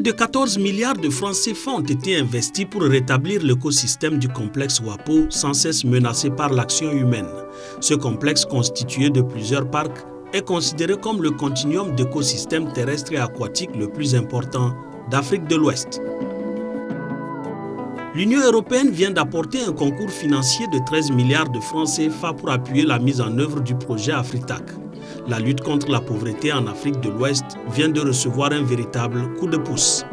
Près de 14 milliards de francs CFA ont été investis pour rétablir l'écosystème du complexe Wapo, sans cesse menacé par l'action humaine. Ce complexe, constitué de plusieurs parcs, est considéré comme le continuum d'écosystèmes terrestres et aquatiques le plus important d'Afrique de l'Ouest. L'Union européenne vient d'apporter un concours financier de 13 milliards de francs CFA pour appuyer la mise en œuvre du projet Afritac. La lutte contre la pauvreté en Afrique de l'Ouest vient de recevoir un véritable coup de pouce.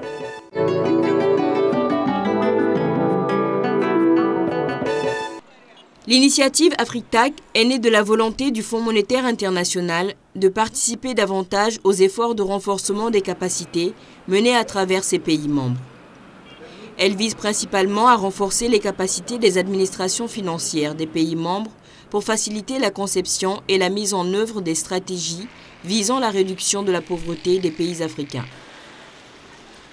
L'initiative Afritac est née de la volonté du Fonds monétaire international de participer davantage aux efforts de renforcement des capacités menés à travers ses pays membres. Elle vise principalement à renforcer les capacités des administrations financières des pays membres pour faciliter la conception et la mise en œuvre des stratégies visant la réduction de la pauvreté des pays africains.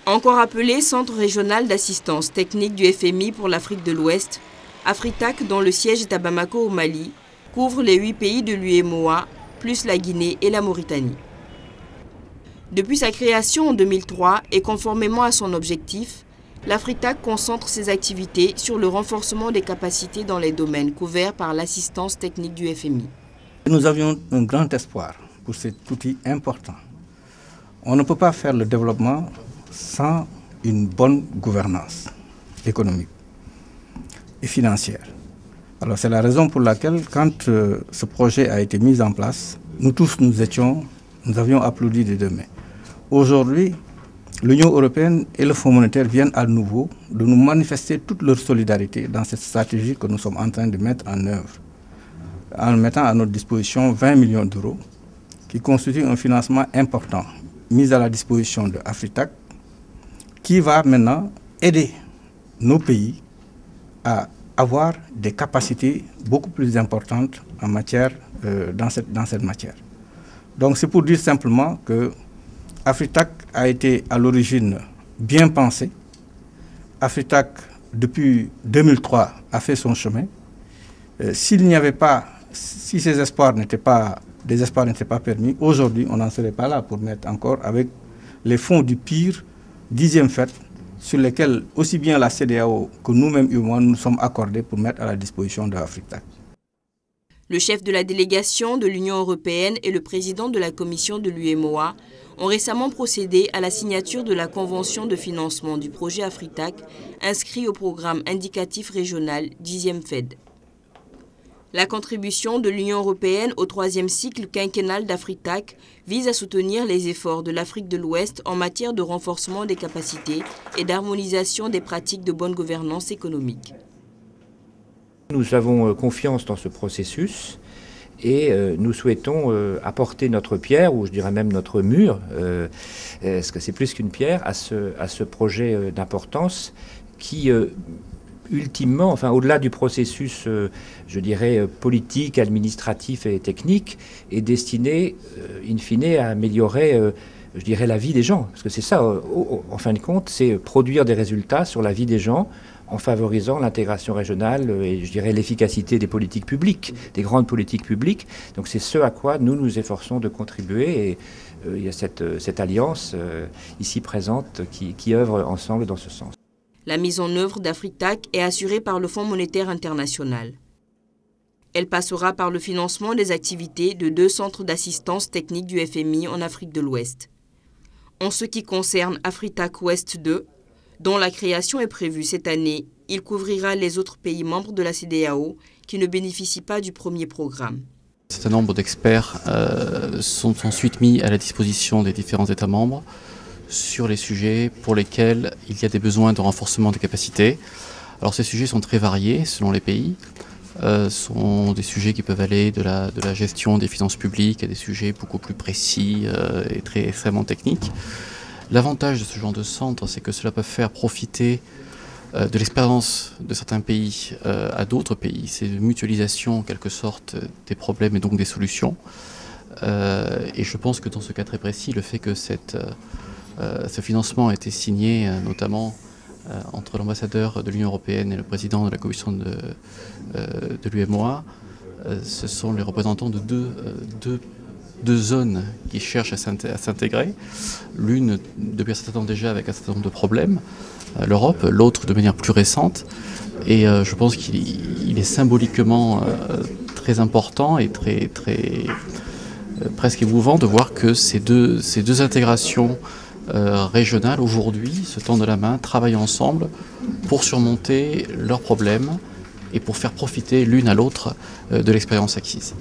Encore appelé Centre régional d'assistance technique du FMI pour l'Afrique de l'Ouest, Afritac, dont le siège est à Bamako au Mali, couvre les 8 pays de l'UEMOA, plus la Guinée et la Mauritanie. Depuis sa création en 2003 et conformément à son objectif, l'Afritac concentre ses activités sur le renforcement des capacités dans les domaines couverts par l'assistance technique du FMI. Nous avions un grand espoir pour cet outil important. On ne peut pas faire le développement sans une bonne gouvernance économique et financière. Alors c'est la raison pour laquelle, quand ce projet a été mis en place, nous tous nous avions applaudi des deux mains. Aujourd'hui, l'Union européenne et le Fonds monétaire viennent à nouveau de nous manifester toute leur solidarité dans cette stratégie que nous sommes en train de mettre en œuvre, en mettant à notre disposition 20 millions d'euros, qui constituent un financement important mis à la disposition de Afritac, qui va maintenant aider nos pays à avoir des capacités beaucoup plus importantes en matière, dans cette matière. Donc c'est pour dire simplement que Afritac a été à l'origine bien pensé. Afritac, depuis 2003, a fait son chemin. Si ces espoirs n'étaient pas permis, aujourd'hui, on n'en serait pas là pour mettre encore avec les fonds du PIR, 10e FED, sur lesquels aussi bien la CEDEAO que nous-mêmes, nous sommes accordés pour mettre à la disposition de Afritac. Le chef de la délégation de l'Union européenne et le président de la commission de l'UEMOA ont récemment procédé à la signature de la convention de financement du projet Afritac inscrit au programme indicatif régional 10e FED. La contribution de l'Union européenne au 3e cycle quinquennal d'Afritac vise à soutenir les efforts de l'Afrique de l'Ouest en matière de renforcement des capacités et d'harmonisation des pratiques de bonne gouvernance économique. Nous avons confiance dans ce processus et nous souhaitons apporter notre pierre, ou je dirais même notre mur, parce que c'est plus qu'une pierre, à ce projet d'importance qui, ultimement, enfin au-delà du processus, je dirais, politique, administratif et technique, est destiné, in fine, à améliorer, je dirais, la vie des gens. Parce que c'est ça, en fin de compte, c'est produire des résultats sur la vie des gens, en favorisant l'intégration régionale et, je dirais, l'efficacité des politiques publiques, des grandes politiques publiques. Donc c'est ce à quoi nous nous efforçons de contribuer et il y a cette alliance ici présente qui œuvre ensemble dans ce sens. La mise en œuvre d'Afritac est assurée par le Fonds monétaire international. Elle passera par le financement des activités de 2 centres d'assistance technique du FMI en Afrique de l'Ouest. En ce qui concerne Afritac Ouest 2, dont la création est prévue cette année, il couvrira les autres pays membres de la CEDEAO qui ne bénéficient pas du premier programme. Un certain nombre d'experts sont ensuite mis à la disposition des différents États membres sur les sujets pour lesquels il y a des besoins de renforcement des capacités. Alors ces sujets sont très variés selon les pays. Sont des sujets qui peuvent aller de la gestion des finances publiques à des sujets beaucoup plus précis et extrêmement techniques. L'avantage de ce genre de centre, c'est que cela peut faire profiter de l'expérience de certains pays à d'autres pays. C'est une mutualisation en quelque sorte des problèmes et donc des solutions. Et je pense que dans ce cas très précis, le fait que ce financement a été signé notamment entre l'ambassadeur de l'Union européenne et le président de la commission de l'UEMOA, ce sont les représentants de deux deux zones qui cherchent à s'intégrer. L'une depuis un certain temps déjà avec un certain nombre de problèmes, l'Europe, l'autre de manière plus récente. Et je pense qu'il est symboliquement très important et presque émouvant de voir que ces deux intégrations régionales aujourd'hui se tendent la main, travaillent ensemble pour surmonter leurs problèmes et pour faire profiter l'une à l'autre de l'expérience acquise.